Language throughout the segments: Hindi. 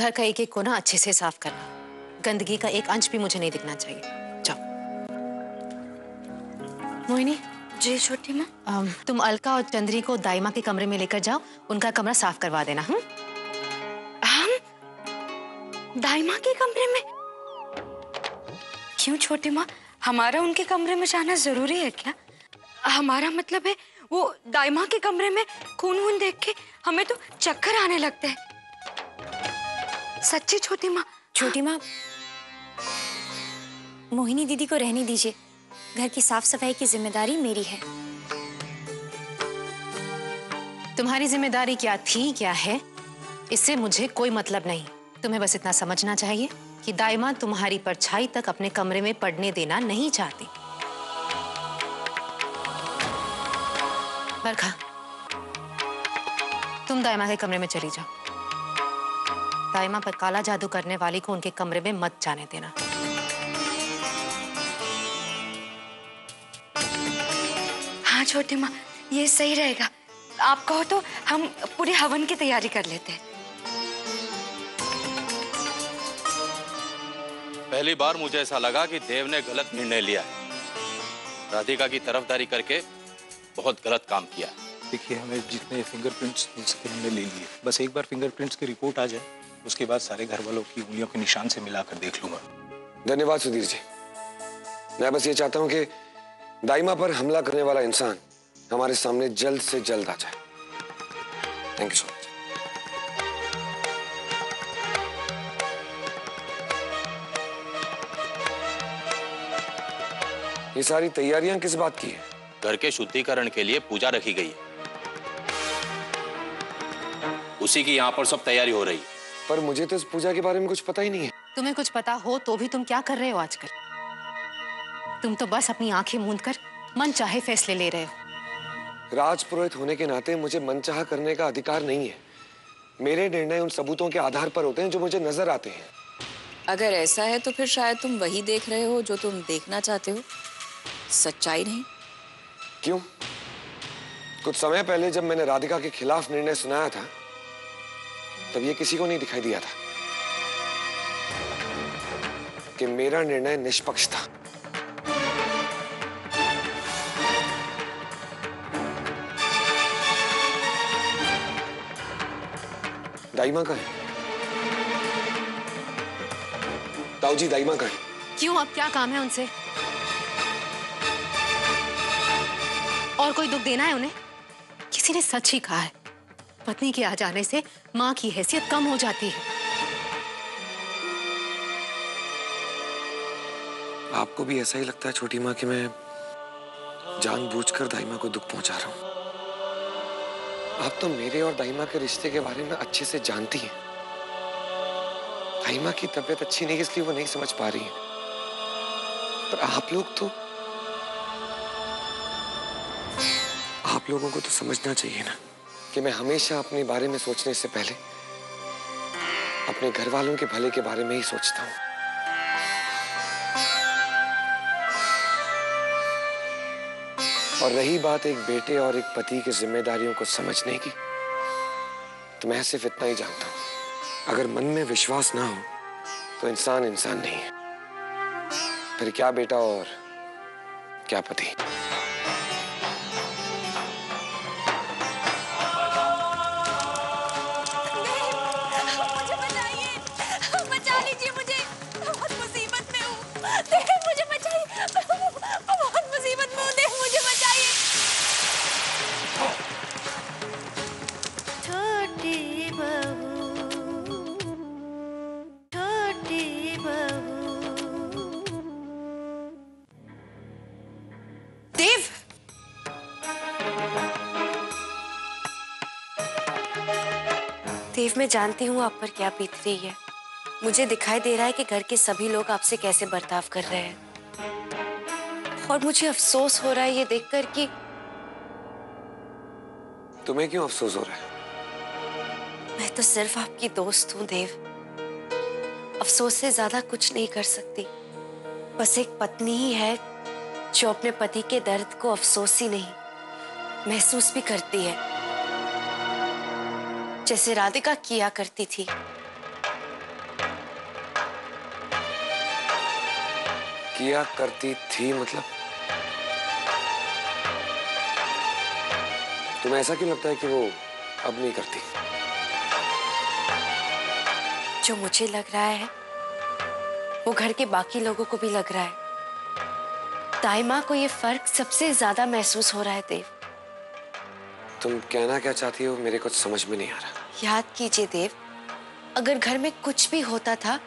घर का एक एक कोना अच्छे से साफ करना। गंदगी का एक अंश भी मुझे नहीं दिखना चाहिए। जाओ। मोहिनी। जी छोटी माँ। तुम अलका और चंद्री को दाइमा के कमरे में लेकर जाओ, उनका कमरा साफ करवा देना। हम दाइमा के कमरे में? क्यों छोटी माँ, हमारा उनके कमरे में जाना जरूरी है क्या? हमारा मतलब है वो दाइमा के कमरे में खून वून देख के हमें तो चक्कर आने लगते हैं। सच्ची छोटी माँ। छोटी माँ, मोहिनी दीदी को रहने दीजिए। घर की साफ सफाई की जिम्मेदारी मेरी है। तुम्हारी जिम्मेदारी क्या थी क्या है, इससे मुझे कोई मतलब नहीं। तुम्हें बस इतना समझना चाहिए कि दाइमा तुम्हारी परछाई तक अपने कमरे में पड़ने देना नहीं चाहती। बरखा, तुम दाइमा के कमरे में चली जाओ। दाइमा पर काला जादू करने वाली को उनके कमरे में मत जाने देना। हाँ छोटी माँ, ये सही रहेगा। आप कहो तो हम पूरे हवन की तैयारी कर लेते हैं। पहली बार मुझे ऐसा लगा कि देव ने गलत निर्णय लिया है। राधिका की तरफदारी करके बहुत गलत काम किया। देखिए, हमें जितने फिंगरप्रिंट्स हमने ले लिए, बस एक बार फिंगरप्रिंट्स की रिपोर्ट आ जाए, उसके बाद सारे घर वालों की उंगलियों के निशान से मिलाकर देख लूंगा। धन्यवाद सुधीर जी। मैं बस ये चाहता हूँ कि दाइमा पर हमला करने वाला इंसान हमारे सामने जल्द से जल्द आ जाए। Thank you so much. ये सारी तैयारियां किस बात की है? घर के शुद्धिकरण के लिए पूजा रखी गई है, उसी की यहाँ पर सब तैयारी हो रही है। पर मुझे तो इस पूजा के बारे में कुछ पता ही नहीं है। तुम्हें कुछ पता हो तो भी तुम क्या कर रहे हो आजकल? तुम तो बस अपनी आंखें मूंद कर मन चाहे फैसले ले रहे हो। राजपुरोहित होने के नाते मुझे मनचाहा करने का अधिकार नहीं है। मेरे निर्णय उन सबूतों के आधार पर होते हैं जो मुझे नजर आते हैं। अगर ऐसा है तो फिर शायद तुम वही देख रहे हो जो तुम देखना चाहते हो, सच्चाई नहीं। क्यों? कुछ समय पहले जब मैंने राधिका के खिलाफ निर्णय सुनाया था, तब ये किसी को नहीं दिखाई दिया था कि मेरा निर्णय निष्पक्ष था। दाइमा का है? ताऊजी, दाइमा का है? क्यों, अब क्या काम है उनसे? और कोई दुख देना है उन्हें? किसी ने सच ही कहा है, पत्नी के आ जाने से मां की हैसियत कम हो जाती है। आपको भी ऐसा ही लगता है छोटी माँ कि मैं जानबूझकर दाइमा को दुख पहुंचा रहा हूं? आप तो मेरे और दाइमा के रिश्ते के बारे में अच्छे से जानती हैं। दाइमा की तबीयत अच्छी नहीं, इसलिए वो नहीं समझ पा रही है। पर आप लोगों को तो समझना चाहिए ना कि मैं हमेशा अपने बारे में सोचने से पहले अपने घर वालों के भले के बारे में ही सोचता हूँ। और रही बात एक बेटे और एक पति की जिम्मेदारियों को समझने की, तो मैं सिर्फ इतना ही जानता हूं, अगर मन में विश्वास ना हो तो इंसान इंसान नहीं है। फिर क्या बेटा और क्या पति। देव, मैं जानती हूँ आप पर क्या बीत रही है। मुझे दिखाई दे रहा है कि घर के सभी लोग आपसे कैसे बर्ताव कर रहे हैं, और मुझे अफसोस हो रहा है ये देखकर कि। तुम्हें क्यों अफसोस हो रहा है? मैं तो सिर्फ आपकी दोस्त हूँ देव। अफसोस से ज्यादा कुछ नहीं कर सकती। बस एक पत्नी ही है जो अपने पति के दर्द को अफसोस ही नहीं, महसूस भी करती है, जैसे राधिका किया करती थी। किया करती थी मतलब? तुम्हें ऐसा क्यों लगता है कि वो अब नहीं करती? जो मुझे लग रहा है वो घर के बाकी लोगों को भी लग रहा है। दाई माँ को ये फर्क सबसे ज्यादा महसूस हो रहा है देव। तुम कहना क्या चाहती हो मेरे कुछ समझ में नहीं आ रहा। याद कीजिए देव, अगर घर में कुछ भी होता था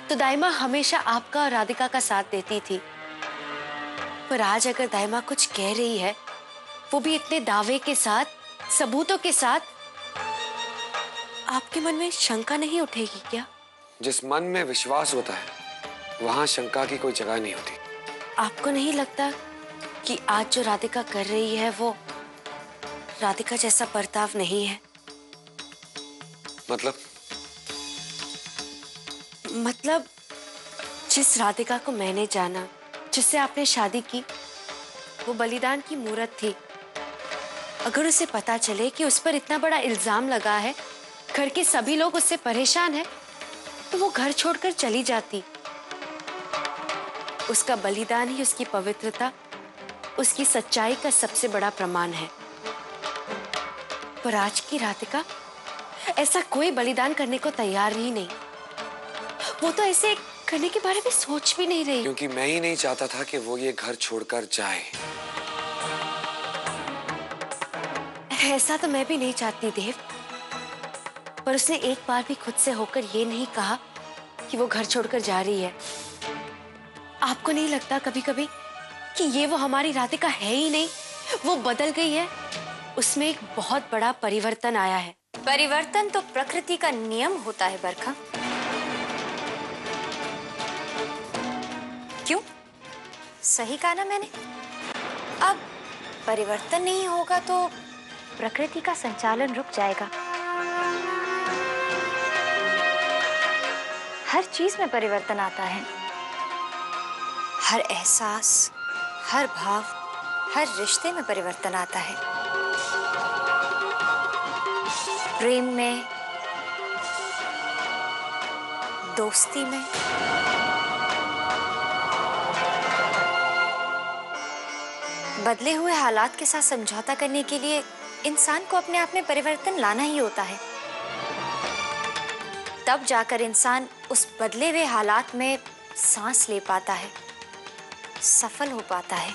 तो दाई माँ हमेशा आपका और राधिका का साथ देती थी। पर आज अगर दाई माँ कुछ कह रही है, वो भी इतने दावे के साथ, सबूतों के साथ, आपके मन में शंका नहीं उठेगी क्या? जिस मन में विश्वास होता है वहां शंका की कोई जगह नहीं होती। आपको नहीं लगता कि आज जो राधिका कर रही है वो राधिका जैसा बर्ताव नहीं है? मतलब जिस राधिका को मैंने जाना, जिससे आपने शादी की, वो बलिदान की मूरत थी। अगर उसे पता चले कि उस पर इतना बड़ा इल्जाम लगा है, घर के सभी लोग उससे परेशान हैं, तो वो घर छोड़कर चली जाती। उसका बलिदान ही उसकी पवित्रता, उसकी सच्चाई का सबसे बड़ा प्रमाण है। पर आज की राधिका ऐसा कोई बलिदान करने को तैयार ही नहीं। वो तो ऐसे करने के बारे में सोच भी नहीं रही। क्योंकि मैं ही नहीं चाहता था कि वो ये घर छोड़कर जाए। ऐसा तो मैं भी नहीं चाहती देव, पर उसने एक बार भी खुद से होकर ये नहीं कहा कि वो घर छोड़कर जा रही है। आपको नहीं लगता कभी कभी कि ये वो हमारी राधिका है ही नहीं, वो बदल गई है? उसमें एक बहुत बड़ा परिवर्तन आया है। परिवर्तन तो प्रकृति का नियम होता है बरखा। क्यों? सही कहा ना मैंने? अब परिवर्तन नहीं होगा तो प्रकृति का संचालन रुक जाएगा। हर चीज में परिवर्तन आता है। हर एहसास, हर भाव, हर रिश्ते में परिवर्तन आता है। प्रेम में, दोस्ती में, बदले हुए हालात के साथ समझौता करने के लिए इंसान को अपने आप में परिवर्तन लाना ही होता है। तब जाकर इंसान उस बदले हुए हालात में सांस ले पाता है, सफल हो पाता है।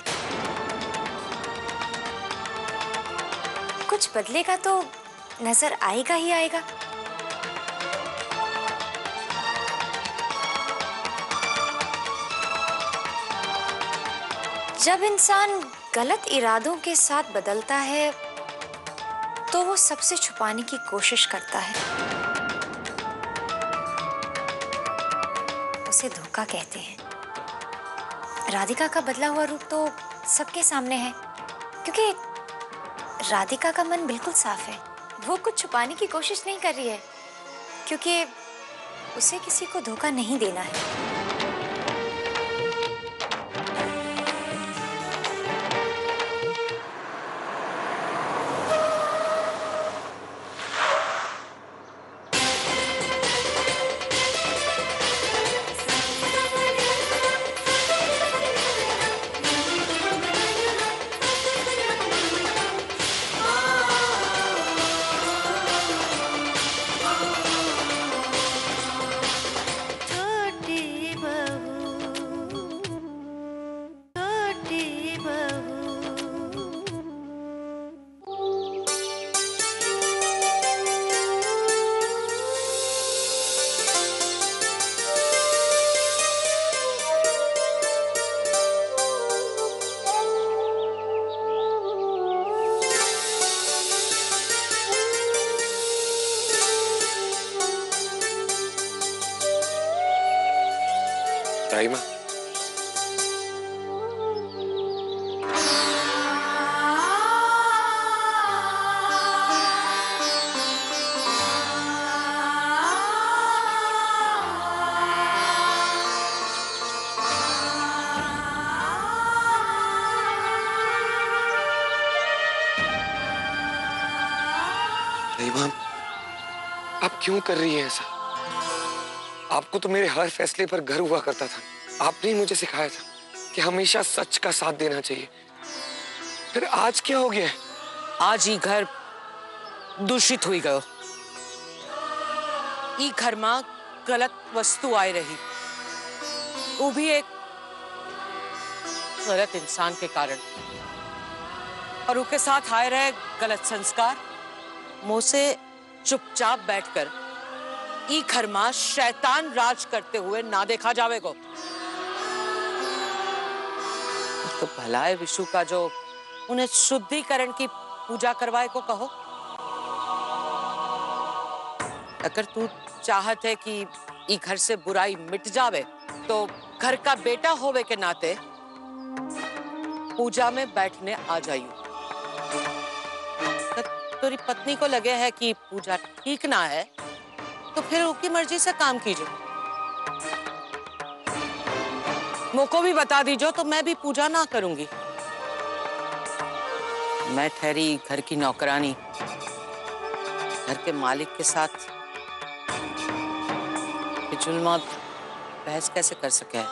कुछ बदलेगा तो नजर आएगा ही आएगा। जब इंसान गलत इरादों के साथ बदलता है तो वो सबसे छुपाने की कोशिश करता है। उसे धोखा कहते हैं। राधिका का बदला हुआ रूप तो सबके सामने है, क्योंकि राधिका का मन बिल्कुल साफ है। वो कुछ छुपाने की कोशिश नहीं कर रही है, क्योंकि उसे किसी को धोखा नहीं देना है। दाई माँ, आप क्यों कर रही हैं ऐसा? आपको तो मेरे हर फैसले पर गर्व हुआ करता था। आपने ही मुझे सिखाया था। कि हमेशा सच का साथ देना चाहिए। फिर आज क्या हो गया? आज ही घर दूषित हुई गयो। ई घर में गलत वस्तु आई रही, वो भी एक गलत इंसान के कारण, और उसके साथ आए रहे गलत संस्कार। मुंह से चुपचाप बैठकर ई घर में शैतान राज करते हुए ना देखा जावेगो। तो भला है विशु का जो उन्हें शुद्धिकरण की पूजा करवाए को कहो। अगर तू चाहत है कि ई घर से बुराई मिट जावे तो घर का बेटा होवे के नाते पूजा में बैठने आ जाइयो। तेरी पत्नी को लगे है कि पूजा ठीक ना है तो फिर उसकी मर्जी से काम कीजिए। मुझको भी बता दीजिए तो मैं भी पूजा ना करूंगी। मैं ठहरी घर की नौकरानी, घर के मालिक के साथ जुल्म बहस कैसे कर सके है?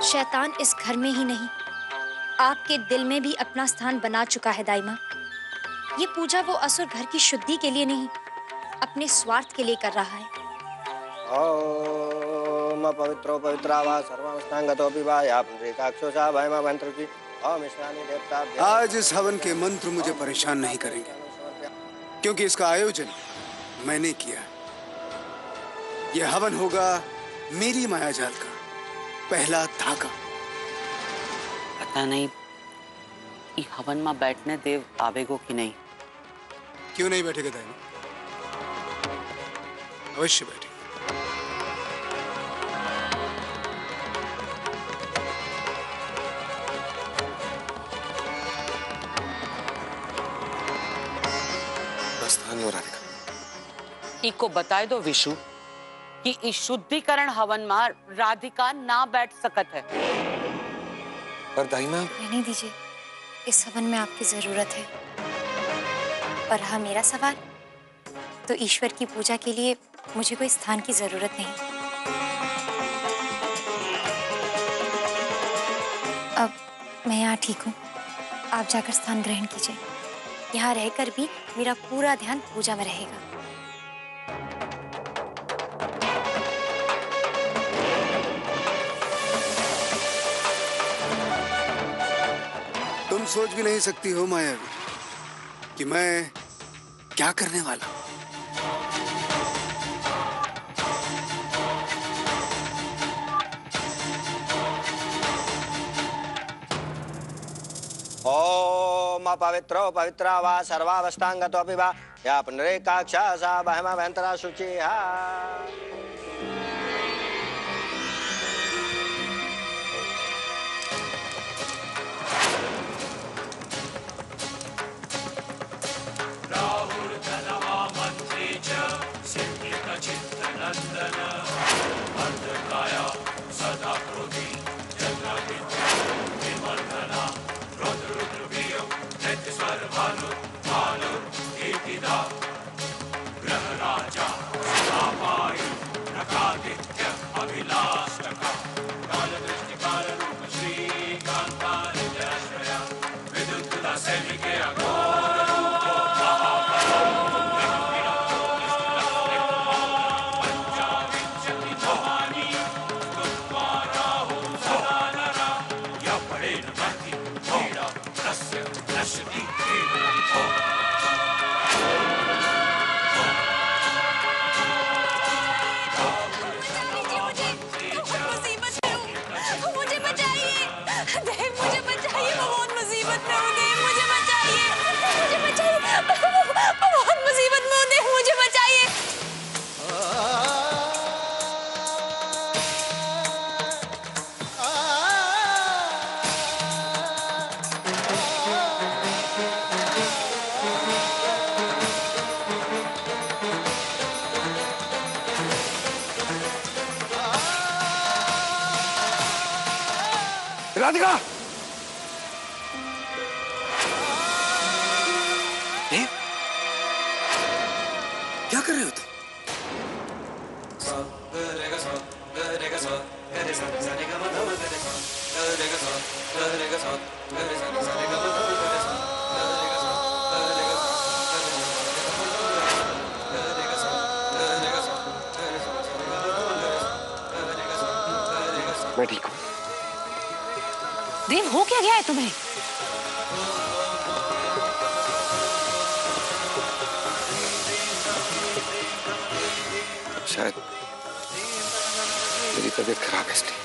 शैतान इस घर में ही नहीं, आपके दिल में भी अपना स्थान बना चुका है दाई माँ। ये पूजा वो असुर घर की शुद्धि के लिए नहीं, अपने स्वार्थ के लिए कर रहा है। ओम पवित्रो पवित्रा वा सर्वावस्थांगतोऽपि वा या पुंडरीकाक्षोषा भयमा मंत्रकी ओम ईशानी देवता। आज इस हवन के मंत्र मुझे परेशान नहीं करेंगे, क्योंकि इसका आयोजन मैंने किया। यह हवन होगा मेरी मायाजाल का पहला धागा। पता नहीं ये हवन में बैठने देव आवेगो कि नहीं। क्यों नहीं बैठेगा दाई? अवश्य बैठेगा। नहीं हो राधिका। इको बताए दो विशु कि इस शुद्धिकरण हवन में राधिका ना बैठ सकत है। पर दाई माँ, रहने दीजिए, इस हवन में आपकी जरूरत है। और रहा मेरा सवाल, तो ईश्वर की पूजा के लिए मुझे कोई स्थान की जरूरत नहीं। अब मैं यहाँ ठीक हूँ, आप जाकर स्थान ग्रहण कीजिए। यहाँ रहकर भी मेरा पूरा ध्यान पूजा में रहेगा। तुम सोच भी नहीं सकती हो मायावी कि मैं क्या करने वाला हूं। ओम पवित्रो पवित्रा वा सर्वावस्थांगतोऽपि वा या पुंडरीकाक्षोषा भयमा मंत्रा शुचिहा। राधिका, मैं ठीक हूँ। देव, हो क्या गया है तुम्हें? शायद मेरी तबीयत खराब है इसलिए।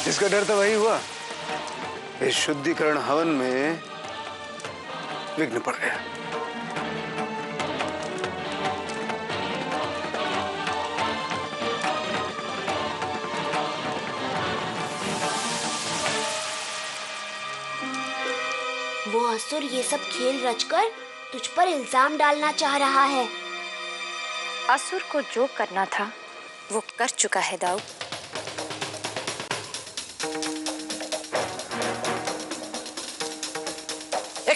इसका डर तो वही हुआ, इस शुद्धिकरण हवन में विघ्न पड़ गया। वो असुर ये सब खेल रचकर तुझ पर इल्जाम डालना चाह रहा है। असुर को जो करना था वो कर चुका है दाऊ।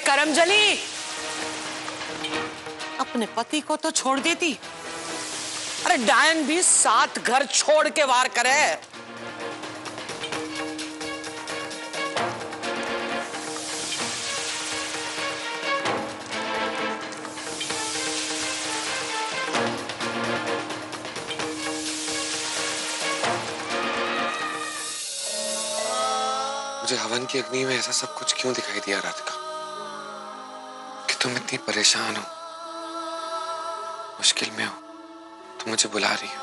करमजली, अपने पति को तो छोड़ देती, अरे डायन भी 7 घर छोड़ के वार करे। मुझे हवन की अग्नि में ऐसा सब कुछ क्यों दिखाई दिया राधिका? तुम इतनी परेशान हो, मुश्किल में हो, तुम मुझे बुला रही हो।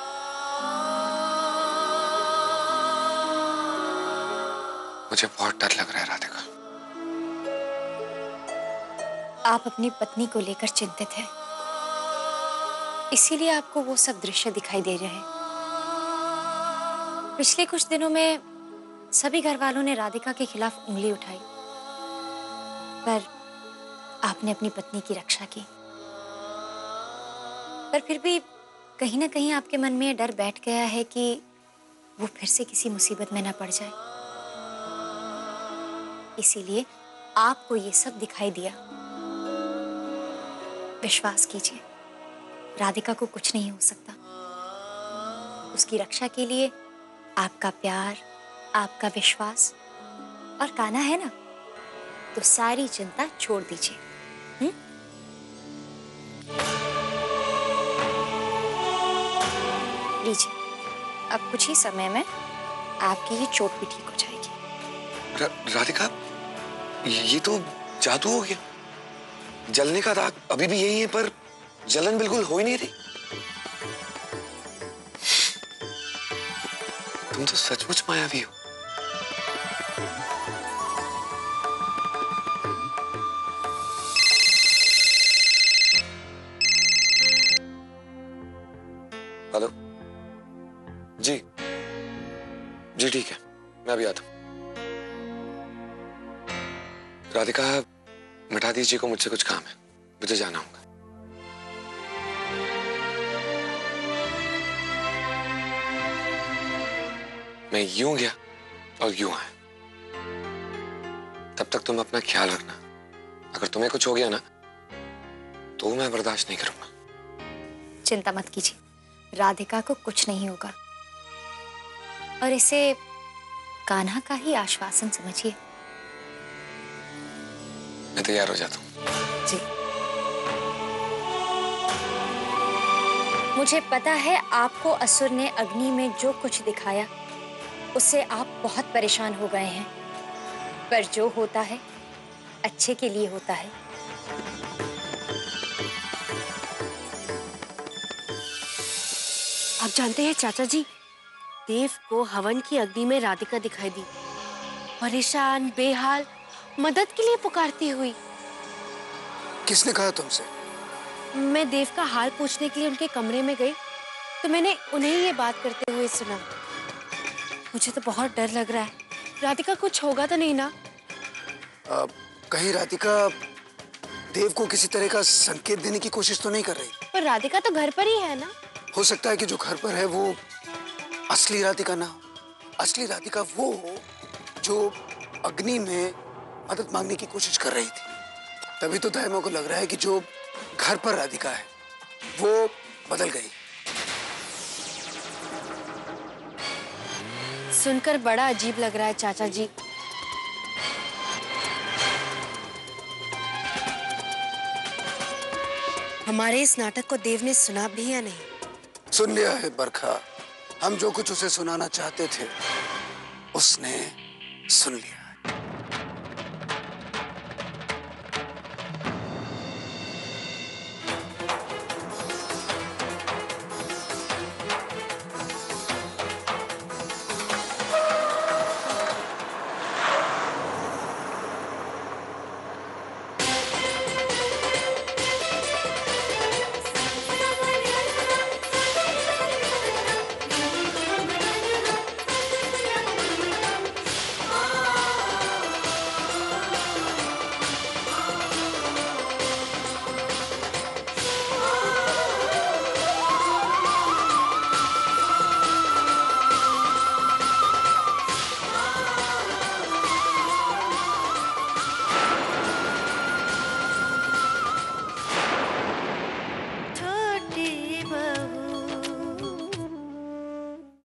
मुझे बहुत डर लग रहा है राधिका। आप अपनी पत्नी को लेकर चिंतित हैं, इसीलिए आपको वो सब दृश्य दिखाई दे रहे हैं। पिछले कुछ दिनों में सभी घर वालों ने राधिका के खिलाफ उंगली उठाई, पर आपने अपनी पत्नी की रक्षा की। पर फिर भी कहीं ना कहीं आपके मन में डर बैठ गया है कि वो फिर से किसी मुसीबत में ना पड़ जाए, इसीलिए आपको ये सब दिखाई दिया। विश्वास कीजिए, राधिका को कुछ नहीं हो सकता। उसकी रक्षा के लिए आपका प्यार, आपका विश्वास और कान्हा है ना, तो सारी चिंता छोड़ दीजिए। लीजिए, अब कुछ ही समय में आपकी ये चोट भी ठीक हो जाएगी। राधिका, ये तो जादू हो गया। जलने का दाग अभी भी यही है, पर जलन बिल्कुल हो ही नहीं रही। तुम तो सचमुच मायावी हो। हेलो जी, जी ठीक है, मैं अभी आता हूं। राधिका, मिठा दीजिए को, मुझसे कुछ काम है, मुझे जाना होगा। मैं यूं गया और यूं आया। तब तक तुम अपना ख्याल रखना। अगर तुम्हें कुछ हो गया ना, तो मैं बर्दाश्त नहीं करूंगा। चिंता मत कीजिए, राधिका को कुछ नहीं होगा, और इसे कान्हा का ही आश्वासन समझिए। मैं तैयार हो जाता हूँ। जी, मुझे पता है आपको असुर ने अग्नि में जो कुछ दिखाया उससे आप बहुत परेशान हो गए हैं, पर जो होता है अच्छे के लिए होता है। आप जानते हैं चाचा जी, देव को हवन की अग्नि में राधिका दिखाई दी, परेशान, बेहाल, मदद के लिए पुकारती हुई। किसने कहा तुमसे? मैं देव का हाल पूछने के लिए उनके कमरे में गई, तो मैंने उन्हें ये बात करते हुए सुना। मुझे तो बहुत डर लग रहा है। राधिका कुछ होगा तो नहीं ना? कहीं राधिका देव को किसी तरह का संकेत देने की कोशिश तो नहीं कर रही? पर राधिका तो घर पर ही है ना। हो सकता है कि जो घर पर है वो असली राधिका ना हो। असली राधिका वो हो जो अग्नि में मदद मांगने की कोशिश कर रही थी। तभी तो दाइमा को लग रहा है कि जो घर पर राधिका है वो बदल गई। सुनकर बड़ा अजीब लग रहा है चाचा जी। हमारे इस नाटक को देव ने सुना भी या नहीं? सुन लिया है बरखा। हम जो कुछ उसे सुनाना चाहते थे उसने सुन लिया।